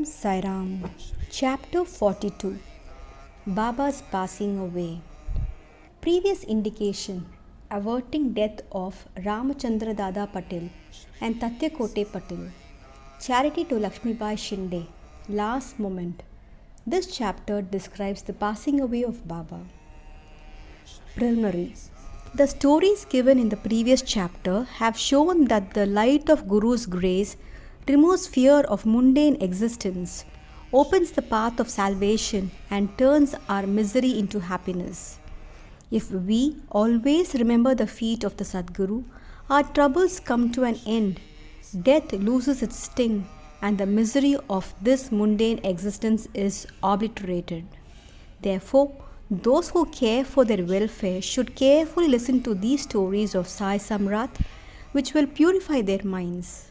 Sai Ram. Chapter 42. Baba's passing away. Previous indication averting death of Ramachandra Dada Patil and Tatyakote Patil. Charity to Lakshmibai Shinde. Last moment. This chapter describes the passing away of Baba. Preliminary. The stories given in the previous chapter have shown that the light of Guru's grace removes fear of mundane existence, opens the path of salvation, and turns our misery into happiness. If we always remember the feet of the Sadguru, our troubles come to an end, death loses its sting, and the misery of this mundane existence is obliterated. Therefore, those who care for their welfare should carefully listen to these stories of Sai Samrat, which will purify their minds.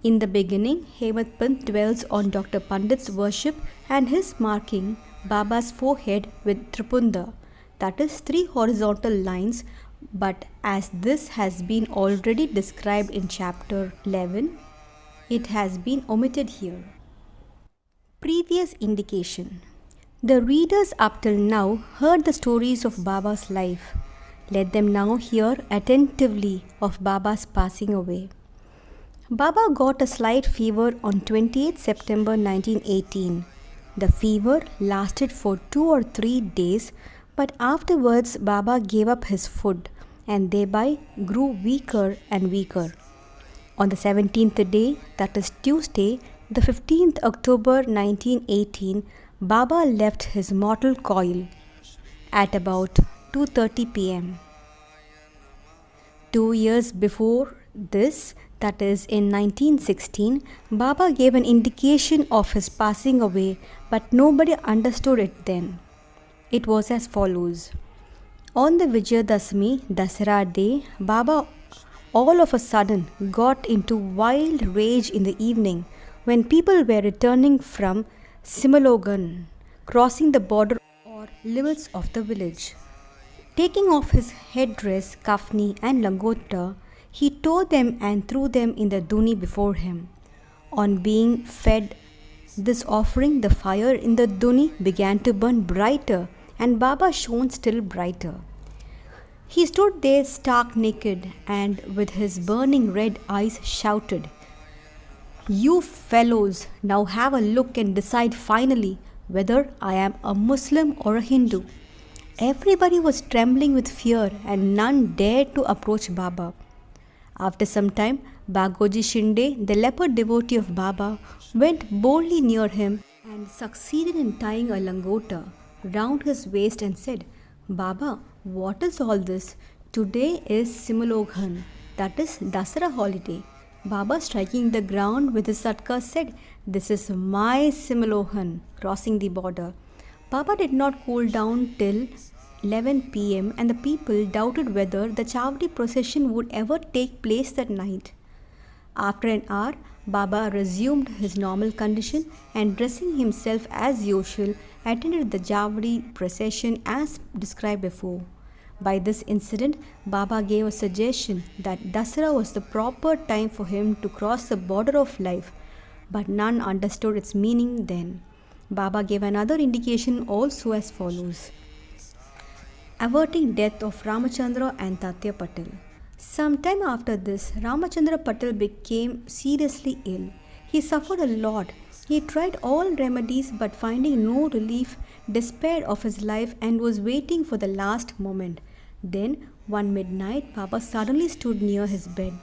In the beginning, Hemant Pant dwells on Dr. Pandit's worship and his marking Baba's forehead with tripunda, that is 3 horizontal lines, but as this has been already described in chapter 11, it has been omitted here. Previous indication. The readers up till now heard the stories of Baba's life. Let them now hear attentively of Baba's passing away. Baba got a slight fever on 28 September 1918. The fever lasted for 2 or 3 days, but afterwards Baba gave up his food and thereby grew weaker and weaker. On the 17th day, that is Tuesday, the 15th October 1918, Baba left his mortal coil at about 2:30 p.m. 2 years before this, that is in 1916, Baba gave an indication of his passing away, but nobody understood it then. It was as follows. On the Vijayadashmi, Dasara day, Baba all of a sudden got into wild rage in the evening when people were returning from Simalogan, crossing the border or limits of the village. Taking off his headdress, kafni and langota, he tore them and threw them in the duni before him. On being fed this offering, the fire in the duni began to burn brighter, and Baba shone still brighter. He stood there stark naked and with his burning red eyes shouted, "You fellows, now have a look and decide finally whether I am a Muslim or a Hindu." Everybody was trembling with fear and none dared to approach Baba. After some time, Bagoji Shinde, the leopard devotee of Baba, went boldly near him and succeeded in tying a langota round his waist and said, "Baba, what is all this? Today is Simaloghan, that is Dasara holiday." Baba, striking the ground with his satka, said, "This is my Simaloghan," crossing the border. Baba did not cool down till 11 p.m. and the people doubted whether the Chavdi procession would ever take place that night. After an hour, Baba resumed his normal condition and dressing himself as usual, attended the Chavdi procession as described before. By this incident, Baba gave a suggestion that Dasara was the proper time for him to cross the border of life, but none understood its meaning then. Baba gave another indication also as follows. Averting death of Ramachandra and Tatya Patil. Sometime after this, Ramachandra Patil became seriously ill. He suffered a lot. He tried all remedies but finding no relief, despaired of his life and was waiting for the last moment. Then, one midnight, Baba suddenly stood near his bed.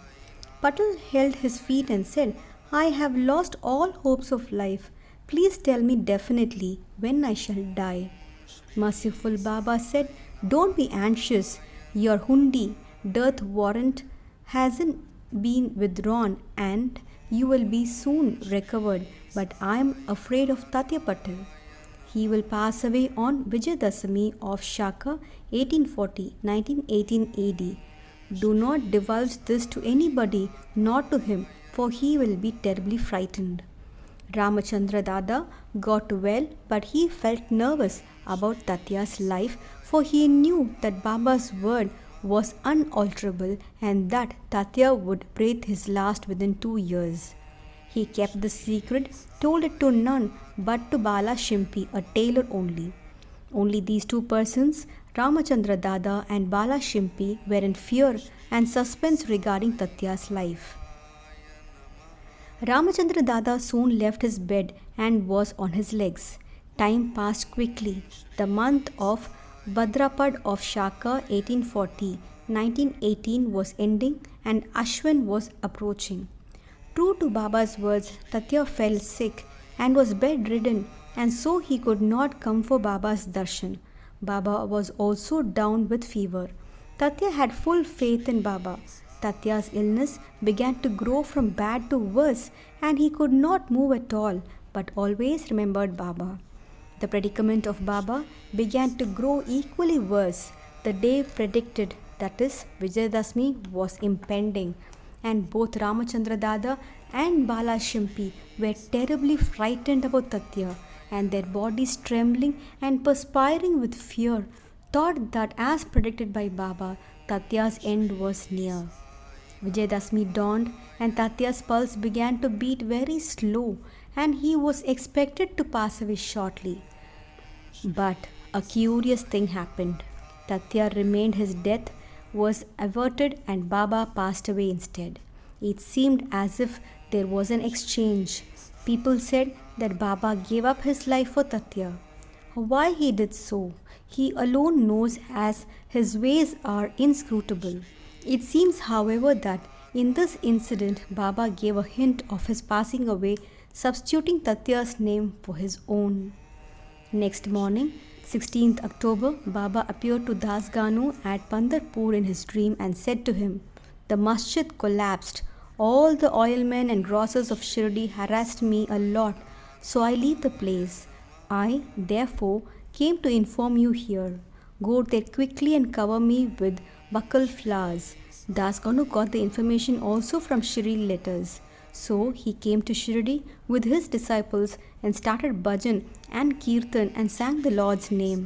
Patil held his feet and said, "I have lost all hopes of life. Please tell me definitely when I shall die." Merciful Baba said, "Don't be anxious. Your hundi, death warrant, hasn't been withdrawn and you will be soon recovered. But I am afraid of Tatya Patil. He will pass away on Vijayadashmi of Shaka 1840, 1918 AD. Do not divulge this to anybody, not to him, for he will be terribly frightened." Ramachandra Dada got well, but he felt nervous about Tatya's life, for he knew that Baba's word was unalterable and that Tatya would breathe his last within 2 years. He kept the secret, told it to none but to Bala Shimpi, a tailor only. Only these two persons, Ramachandra Dada and Bala Shimpi, were in fear and suspense regarding Tatya's life. Ramachandra Dada soon left his bed and was on his legs. Time passed quickly. The month of Bhadrapad of Shaka 1840-1918 was ending and Ashwin was approaching. True to Baba's words, Tatya fell sick and was bedridden, and so he could not come for Baba's darshan. Baba was also down with fever. Tatya had full faith in Baba. Tatya's illness began to grow from bad to worse, and he could not move at all, but always remembered Baba. The predicament of Baba began to grow equally worse. The day predicted, that is, Vijayadashmi, was impending, and both Ramachandra Dada and Bala Shimpi were terribly frightened about Tatya, and their bodies trembling and perspiring with fear, thought that as predicted by Baba, Tatya's end was near. Vijayadashmi dawned and Tatya's pulse began to beat very slow, and he was expected to pass away shortly. But a curious thing happened. Tatya remained, his death was averted and Baba passed away instead. It seemed as if there was an exchange. People said that Baba gave up his life for Tatya. Why he did so, he alone knows, as his ways are inscrutable. It seems, however, that in this incident Baba gave a hint of his passing away, substituting Tatya's name for his own. Next morning, 16th October, Baba appeared to Das Ganu at Pandarpur in his dream and said to him, "The masjid collapsed. All the oilmen and grocers of Shirdi harassed me a lot, so I leave the place. I, therefore, came to inform you here. Go there quickly and cover me with buckle flowers." Das Ganu got the information also from Shri letters. So he came to Shirdi with his disciples and started bhajan and kirtan and sang the Lord's name.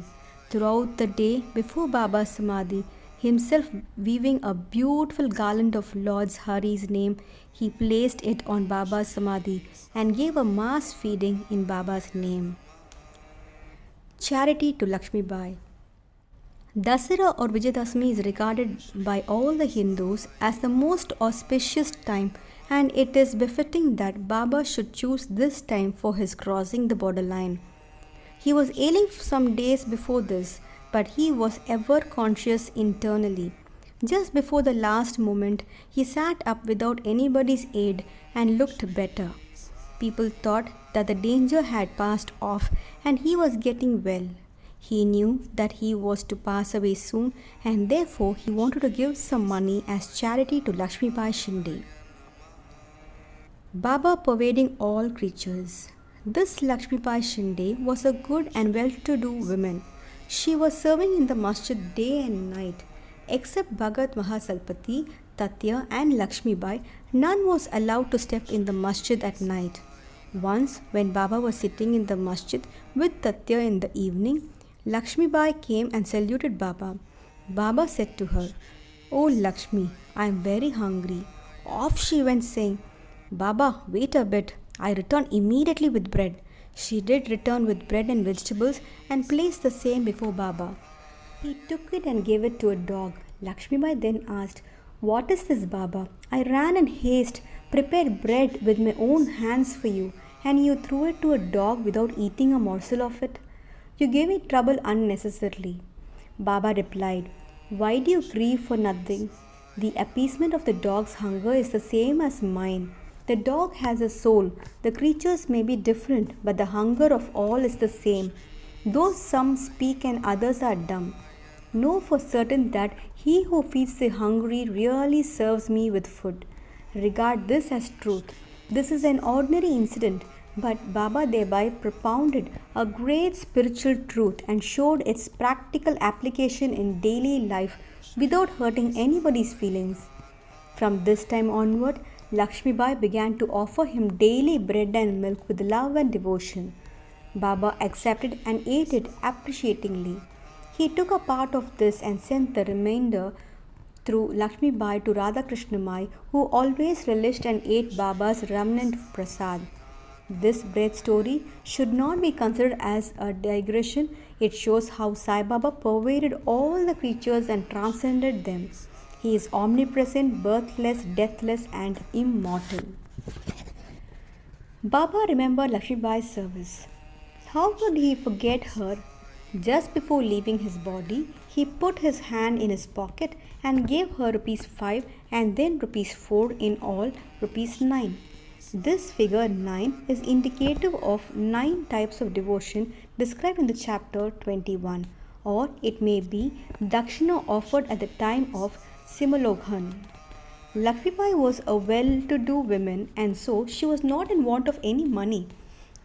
Throughout the day before Baba's Samadhi, himself weaving a beautiful garland of Lord's Hari's name, he placed it on Baba's Samadhi and gave a mass feeding in Baba's name. Charity to Lakshmi Bai. Dasara or Vijayadashmi is regarded by all the Hindus as the most auspicious time, and it is befitting that Baba should choose this time for his crossing the borderline. He was ailing some days before this, but he was ever conscious internally. Just before the last moment, he sat up without anybody's aid and looked better. People thought that the danger had passed off and he was getting well. He knew that he was to pass away soon, and therefore he wanted to give some money as charity to Lakshmi Bai Shinde. Baba pervading all creatures. This Lakshmi Bai Shinde was a good and well-to-do woman. She was serving in the masjid day and night. Except Bhagat Mahasalpati, Tatya and Lakshmi Bai, none was allowed to step in the masjid at night. Once, when Baba was sitting in the masjid with Tatya in the evening, Lakshmi Bai came and saluted Baba. Baba said to her, "Oh Lakshmi, I am very hungry." Off she went saying, "Baba, wait a bit. I return immediately with bread." She did return with bread and vegetables and placed the same before Baba. He took it and gave it to a dog. Lakshmi Bai then asked, "What is this, Baba? I ran in haste, prepared bread with my own hands for you, and you threw it to a dog without eating a morsel of it. You gave me trouble unnecessarily." Baba replied, "Why do you grieve for nothing? The appeasement of the dog's hunger is the same as mine. The dog has a soul. The creatures may be different, but the hunger of all is the same. Though some speak and others are dumb, know for certain that he who feeds the hungry really serves me with food. Regard this as truth. This is an ordinary incident, but Baba thereby propounded a great spiritual truth and showed its practical application in daily life without hurting anybody's feelings. From this time onward, Lakshmi Bai began to offer him daily bread and milk with love and devotion. Baba accepted and ate it appreciatingly. He took a part of this and sent the remainder through Lakshmi Bai to Radha Krishna Mai, who always relished and ate Baba's remnant prasad. This breath story should not be considered as a digression. It shows how Sai Baba pervaded all the creatures and transcended them. He is omnipresent, birthless, deathless, and immortal. Baba remembered Lakshmi Bai's service. How could he forget her? Just before leaving his body, he put his hand in his pocket and gave her rupees 5 and then rupees 4, in all rupees 9. This figure 9 is indicative of 9 types of devotion described in the chapter 21, or it may be dakshina offered at the time of Simuloghan. Lakshmibai was a well-to-do woman, and so she was not in want of any money.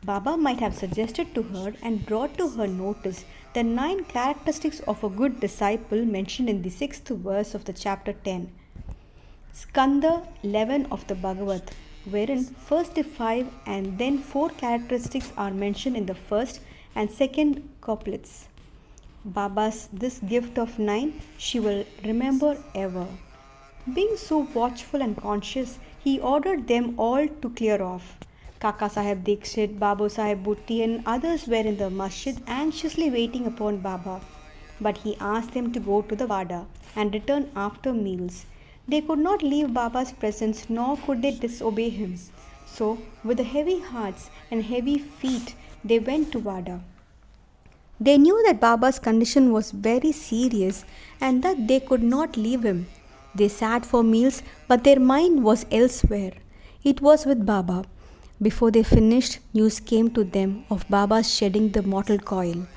Baba might have suggested to her and brought to her notice the 9 characteristics of a good disciple mentioned in the 6th verse of the chapter 10. Skanda 11 of the Bhagavad, wherein first the 5 and then 4 characteristics are mentioned in the first and second couplets. Baba's this gift of 9 she will remember ever. Being so watchful and conscious, he ordered them all to clear off. Kaka Sahib Dikshit, Babu Sahib Bhutti and others were in the masjid anxiously waiting upon Baba. But he asked them to go to the Wada and return after meals. They could not leave Baba's presence nor could they disobey him. So, with heavy hearts and heavy feet, they went to Wada. They knew that Baba's condition was very serious and that they could not leave him. They sat for meals, but their mind was elsewhere. It was with Baba. Before they finished, news came to them of Baba's shedding the mortal coil.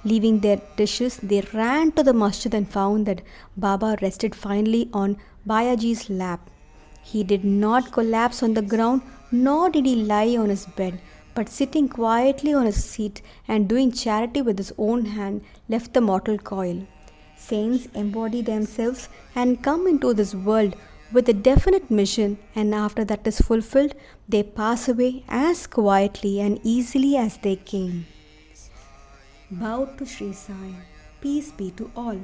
Leaving their dishes, they ran to the masjid and found that Baba rested finally on Bayaji's lap. He did not collapse on the ground, nor did he lie on his bed, but sitting quietly on his seat and doing charity with his own hand, left the mortal coil. Saints embody themselves and come into this world with a definite mission, and after that is fulfilled, they pass away as quietly and easily as they came. Bow to Shri Sai. Peace be to all.